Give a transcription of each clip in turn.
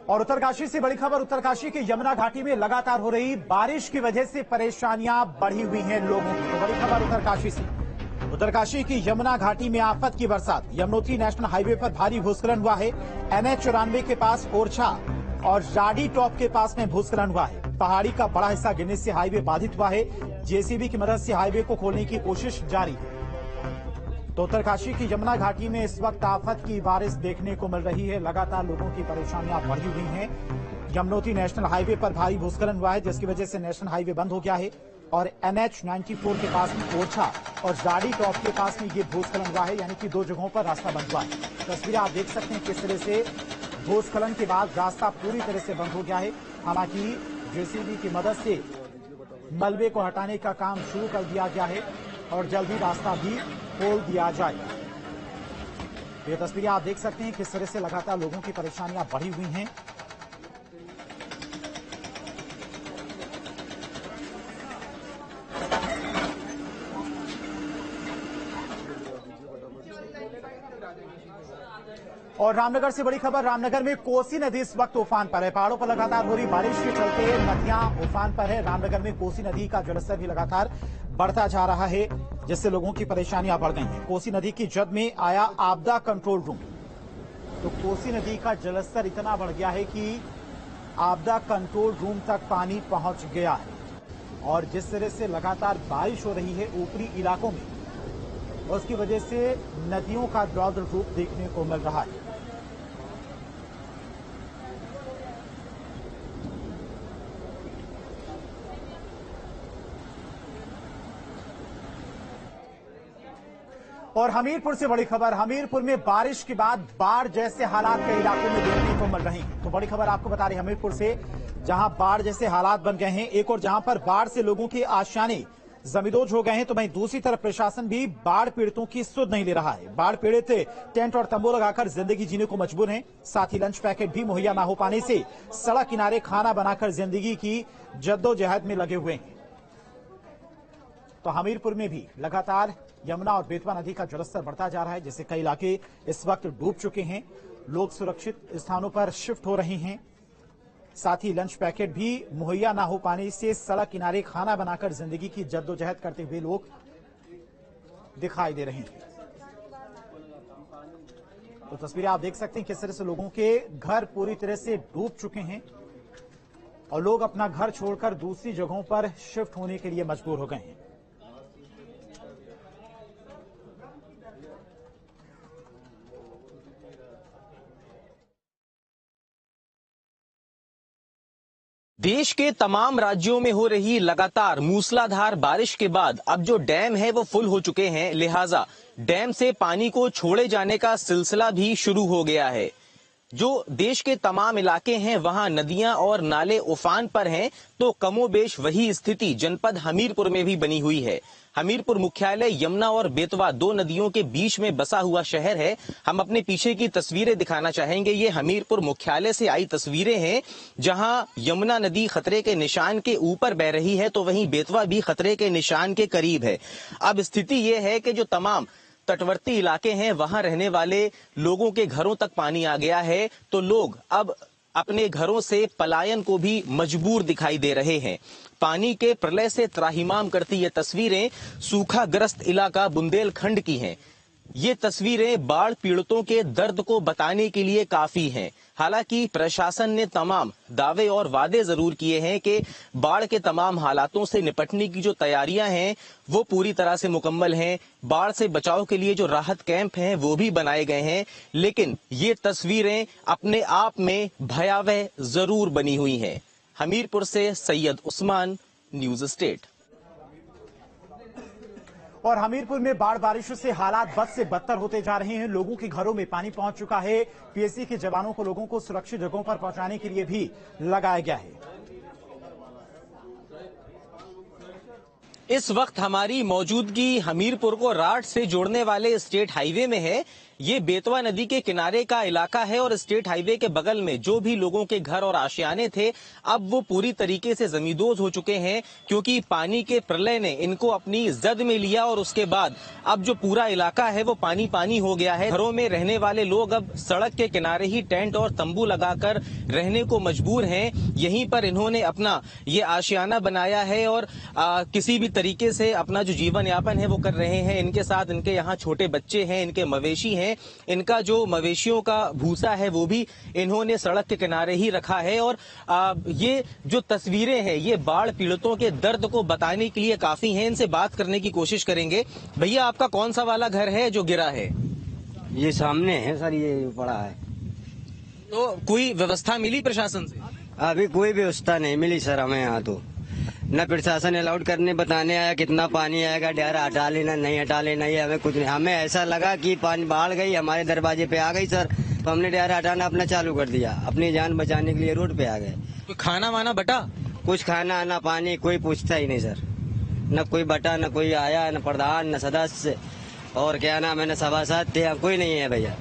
और उत्तरकाशी से बड़ी खबर। उत्तरकाशी के यमुना घाटी में लगातार हो रही बारिश की वजह से परेशानियां बढ़ी हुई हैं लोगों की। तो बड़ी खबर उत्तरकाशी से। उत्तरकाशी की यमुना घाटी में आफत की बरसात। यमुनोत्री नेशनल हाईवे पर भारी भूस्खलन हुआ है। NH94 के पास ओरछा और जाडी टॉप के पास में भूस्खलन हुआ है। पहाड़ी का बड़ा हिस्सा गिरने से हाईवे बाधित हुआ है। JCB की मदद से हाईवे को खोलने की कोशिश जारी है। तो उत्तरकाशी की यमुना घाटी में इस वक्त आफत की बारिश देखने को मिल रही है। लगातार लोगों की परेशानियां बढ़ी हुई हैं। यमुनोत्री नेशनल हाईवे पर भारी भूस्खलन हुआ है, जिसकी वजह से नेशनल हाईवे बंद हो गया है और NH94 के पास में ओरछा और जाडी टॉप के पास में ये भूस्खलन हुआ है, यानी कि 2 जगहों पर रास्ता बंद हुआ है। तस्वीरें आप देख सकते हैं किस तरह से भूस्खलन के बाद रास्ता पूरी तरह से बंद हो गया है। हालांकि JCB की मदद से मलबे को हटाने का काम शुरू कर दिया गया है और जल्दी रास्ता भी खोल दिया जाएगा। ये तस्वीरें आप देख सकते हैं किस तरह से लगातार लोगों की परेशानियां बढ़ी हुई हैं। और रामनगर से बड़ी खबर। रामनगर में कोसी नदी इस वक्त उफान पर है। पहाड़ों पर लगातार हो रही बारिश के चलते नदियां उफान पर है। रामनगर में कोसी नदी का जलस्तर भी लगातार बढ़ता जा रहा है, जिससे लोगों की परेशानियां बढ़ गई हैं। कोसी नदी की जद में आया आपदा कंट्रोल रूम। तो कोसी नदी का जलस्तर इतना बढ़ गया है कि आपदा कंट्रोल रूम तक पानी पहुंच गया है। और जिस तरह से लगातार बारिश हो रही है ऊपरी इलाकों में, उसकी वजह से नदियों का रौद्र रूप देखने को मिल रहा है। और हमीरपुर से बड़ी खबर। हमीरपुर में बारिश के बाद बाढ़ जैसे हालात कई इलाकों में देखने को मिल रहे हैं। तो बड़ी खबर आपको बता रही हमीरपुर से, जहां बाढ़ जैसे हालात बन गए हैं। एक और जहां पर बाढ़ से लोगों के आशाने जमींदोज हो गए हैं, तो वहीं दूसरी तरफ प्रशासन भी बाढ़ पीड़ितों की सुध नहीं ले रहा है। बाढ़ पीड़ित टेंट और तंबू लगाकर जिंदगी जीने को मजबूर हैं। साथ ही लंच पैकेट भी मुहैया ना हो पाने से सड़क किनारे खाना बनाकर जिंदगी की जद्दोजहद में लगे हुए हैं। तो हमीरपुर में भी लगातार यमुना और बेतवा नदी का जलस्तर बढ़ता जा रहा है, जिससे कई इलाके इस वक्त डूब चुके हैं। लोग सुरक्षित स्थानों पर शिफ्ट हो रहे हैं। साथ ही लंच पैकेट भी मुहैया ना हो पाने से सड़क किनारे खाना बनाकर जिंदगी की जद्दोजहद करते हुए लोग दिखाई दे रहे हैं। तो तस्वीरें आप देख सकते हैं किस तरह से लोगों के घर पूरी तरह से डूब चुके हैं और लोग अपना घर छोड़कर दूसरी जगहों पर शिफ्ट होने के लिए मजबूर हो गए हैं। देश के तमाम राज्यों में हो रही लगातार मूसलाधार बारिश के बाद अब जो डैम है वो फुल हो चुके हैं, लिहाजा डैम से पानी को छोड़े जाने का सिलसिला भी शुरू हो गया है। जो देश के तमाम इलाके हैं वहां नदियां और नाले उफान पर हैं, तो कमोबेश वही स्थिति जनपद हमीरपुर में भी बनी हुई है। हमीरपुर मुख्यालय यमुना और बेतवा 2 नदियों के बीच में बसा हुआ शहर है। हम अपने पीछे की तस्वीरें दिखाना चाहेंगे। ये हमीरपुर मुख्यालय से आई तस्वीरें हैं, जहां यमुना नदी खतरे के निशान के ऊपर बह रही है, तो वहीं बेतवा भी खतरे के निशान के करीब है। अब स्थिति ये है कि जो तमाम तटवर्ती इलाके हैं वहां रहने वाले लोगों के घरों तक पानी आ गया है, तो लोग अब अपने घरों से पलायन को भी मजबूर दिखाई दे रहे हैं। पानी के प्रलय से त्राहिमाम करती ये तस्वीरें सूखाग्रस्त इलाका बुंदेलखंड की हैं। ये तस्वीरें बाढ़ पीड़ितों के दर्द को बताने के लिए काफी हैं। हालांकि प्रशासन ने तमाम दावे और वादे जरूर किए हैं कि बाढ़ के तमाम हालातों से निपटने की जो तैयारियां हैं वो पूरी तरह से मुकम्मल हैं। बाढ़ से बचाव के लिए जो राहत कैंप हैं वो भी बनाए गए हैं, लेकिन ये तस्वीरें अपने आप में भयावह जरूर बनी हुई हैं। हमीरपुर से सैयद उस्मान, न्यूज स्टेट। और हमीरपुर में बाढ़ बारिश से हालात बद से बदतर होते जा रहे हैं। लोगों के घरों में पानी पहुंच चुका है। PSC के जवानों को लोगों को सुरक्षित जगहों पर पहुंचाने के लिए भी लगाया गया है। इस वक्त हमारी मौजूदगी हमीरपुर को राठ से जोड़ने वाले स्टेट हाईवे में है। ये बेतवा नदी के किनारे का इलाका है और स्टेट हाईवे के बगल में जो भी लोगों के घर और आशियाने थे अब वो पूरी तरीके से जमींदोज हो चुके हैं, क्योंकि पानी के प्रलय ने इनको अपनी जद में लिया और उसके बाद अब जो पूरा इलाका है वो पानी पानी हो गया है। घरों में रहने वाले लोग अब सड़क के किनारे ही टेंट और तंबू लगाकर रहने को मजबूर हैं। यहीं पर इन्होंने अपना ये आशियाना बनाया है और किसी भी तरीके से अपना जो जीवन यापन है वो कर रहे हैं। इनके साथ इनके यहाँ छोटे बच्चे हैं, इनके मवेशी हैं। इनका जो मवेशियों का भूसा है वो भी इन्होंने सड़क के किनारे ही रखा है। और ये जो तस्वीरें हैं ये बाढ़ पीड़ितों के दर्द को बताने के लिए काफी हैं। इनसे बात करने की कोशिश करेंगे। भैया, आपका कौन सा वाला घर है जो गिरा है? ये सामने है सर, ये पड़ा है। तो कोई व्यवस्था मिली प्रशासन से? अभी कोई व्यवस्था नहीं मिली सर हमें यहाँ तो। न प्रशासन अलाउड करने बताने आया कितना पानी आएगा, डेरा हटा लेना नहीं हटा लेना, ये हमें कुछ नहीं। हमें ऐसा लगा कि पानी बाढ़ गई, हमारे दरवाजे पे आ गई सर, तो हमने डेरा हटाना अपना चालू कर दिया। अपनी जान बचाने के लिए रोड पे आ गए। कोई खाना वाना बटा? कुछ खाना न पानी कोई पूछता ही नहीं सर। न कोई बटा, न कोई आया, न प्रधान, न सदस्य, और क्या नाम है, न सभासद थे, कोई नहीं है भैया।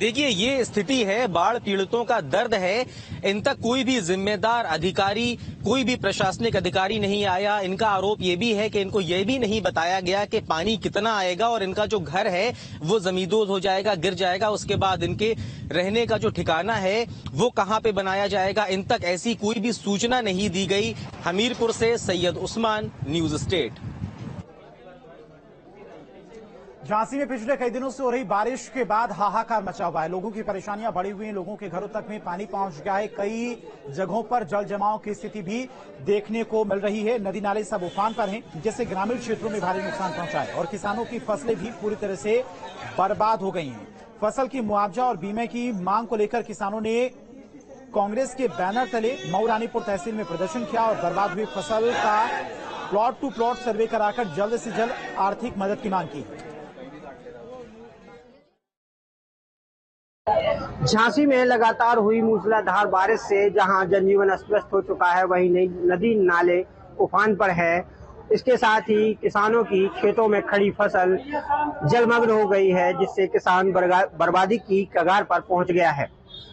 देखिए, ये स्थिति है, बाढ़ पीड़ितों का दर्द है। इन तक कोई भी जिम्मेदार अधिकारी, कोई भी प्रशासनिक अधिकारी नहीं आया। इनका आरोप ये भी है कि इनको ये भी नहीं बताया गया कि पानी कितना आएगा और इनका जो घर है वो जमींदोज हो जाएगा, गिर जाएगा। उसके बाद इनके रहने का जो ठिकाना है वो कहाँ पे बनाया जाएगा, इन तक ऐसी कोई भी सूचना नहीं दी गई। हमीरपुर से सैयद उस्मान, न्यूज स्टेट। झांसी में पिछले कई दिनों से हो रही बारिश के बाद हाहाकार मचा हुआ है। लोगों की परेशानियां बढ़ी हुई हैं, लोगों के घरों तक में पानी पहुंच गया है। कई जगहों पर जल जमाव की स्थिति भी देखने को मिल रही है। नदी नाले सब उफान पर हैं, जिससे ग्रामीण क्षेत्रों में भारी नुकसान पहुंचा है और किसानों की फसलें भी पूरी तरह से बर्बाद हो गई हैं। फसल की मुआवजा और बीमे की मांग को लेकर किसानों ने कांग्रेस के बैनर तले मऊ रानीपुर तहसील में प्रदर्शन किया और बर्बाद हुई फसल का प्लॉट टू प्लॉट सर्वे कराकर जल्द से जल्द आर्थिक मदद की मांग की। झांसी में लगातार हुई मूसलाधार बारिश से जहां जनजीवन अस्त व्यस्त हो चुका है, वहीं नदी नाले उफान पर है। इसके साथ ही किसानों की खेतों में खड़ी फसल जलमग्न हो गई है, जिससे किसान बर्बादी की कगार पर पहुंच गया है।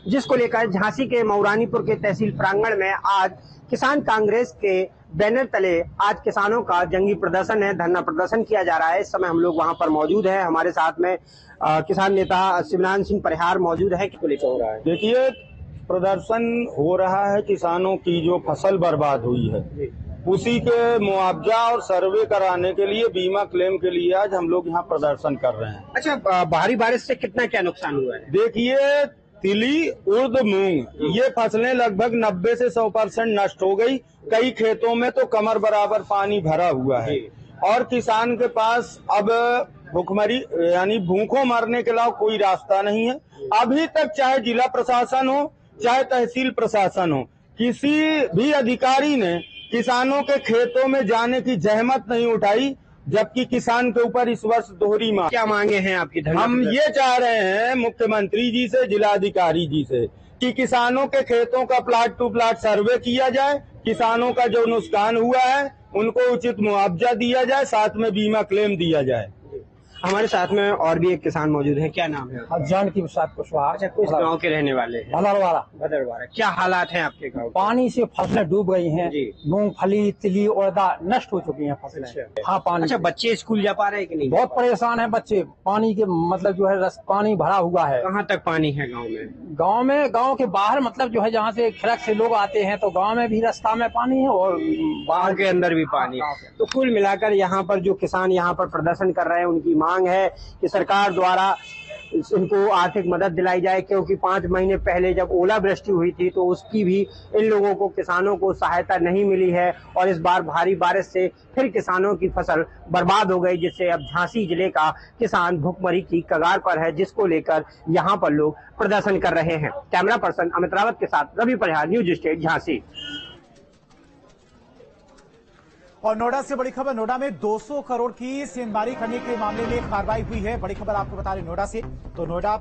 जिसको लेकर झांसी के मऊ रानीपुर के तहसील प्रांगण में आज किसान कांग्रेस के बैनर तले आज किसानों का जंगी प्रदर्शन है, धरना प्रदर्शन किया जा रहा है। इस समय हम लोग वहां पर मौजूद हैं। हमारे साथ में किसान नेता शिवनारायण सिंह परिहार मौजूद है। किसको लेकर हो रहा है? देखिए, प्रदर्शन हो रहा है किसानों की जो फसल बर्बाद हुई है उसी के मुआवजा और सर्वे कराने के लिए, बीमा क्लेम के लिए आज हम लोग यहाँ प्रदर्शन कर रहे हैं। अच्छा, भारी बारिश से कितना क्या नुकसान हुआ है? देखिए, तिली, उर्द, मूंग ये फसलें लगभग 90 से 100% नष्ट हो गई। कई खेतों में तो कमर बराबर पानी भरा हुआ है और किसान के पास अब भूखमरी यानी भूखों मरने के अलावा कोई रास्ता नहीं है। अभी तक चाहे जिला प्रशासन हो चाहे तहसील प्रशासन हो, किसी भी अधिकारी ने किसानों के खेतों में जाने की जहमत नहीं उठाई, जबकि किसान के ऊपर इस वर्ष दोहरी मांग। क्या मांगे हैं आपकी? हम ये चाह रहे हैं मुख्यमंत्री जी से, जिलाधिकारी जी से, कि किसानों के खेतों का प्लाट टू प्लाट सर्वे किया जाए, किसानों का जो नुकसान हुआ है उनको उचित मुआवजा दिया जाए, साथ में बीमा क्लेम दिया जाए। हमारे साथ में और भी एक किसान मौजूद है। क्या नाम है? जानकी प्रसाद कुशवाहा। अच्छा, किस गांव के रहने वाले हैं? भदरवाड़ा। क्या हालात हैं आपके गांव? पानी से फसलें डूब गई हैं, जी। मूंगफली, तिली, उड़दा नष्ट हो चुकी हैं फसलें। अच्छा। हाँ, पानी। अच्छा, बच्चे स्कूल जा पा रहे हैं कि नहीं? बहुत परेशान है बच्चे, पानी के मतलब जो है पानी भरा हुआ है। कहाँ तक पानी है गाँव में? गांव के बाहर मतलब जो है जहाँ से खिड़क से लोग आते हैं, तो गांव में भी रास्ता में पानी है और बाहर के अंदर भी पानी है। तो कुल मिलाकर यहाँ पर जो किसान यहाँ पर प्रदर्शन कर रहे हैं, उनकी मांग है कि सरकार द्वारा इनको आर्थिक मदद दिलाई जाए, क्योंकि 5 महीने पहले जब ओलावृष्टि हुई थी तो उसकी भी इन लोगों को, किसानों को सहायता नहीं मिली है और इस बार भारी बारिश से फिर किसानों की फसल बर्बाद हो गई, जिससे अब झांसी जिले का किसान भुखमरी की कगार पर है, जिसको लेकर यहाँ पर लोग प्रदर्शन कर रहे हैं। कैमरा पर्सन अमित रावत के साथ रवि परिहार, न्यूज स्टेट झांसी। और नोएडा से बड़ी खबर, नोएडा में 200 करोड़ की सेंधमारी करने के मामले में कार्रवाई हुई है। बड़ी खबर आपको बता रहे नोएडा से। तो नोएडा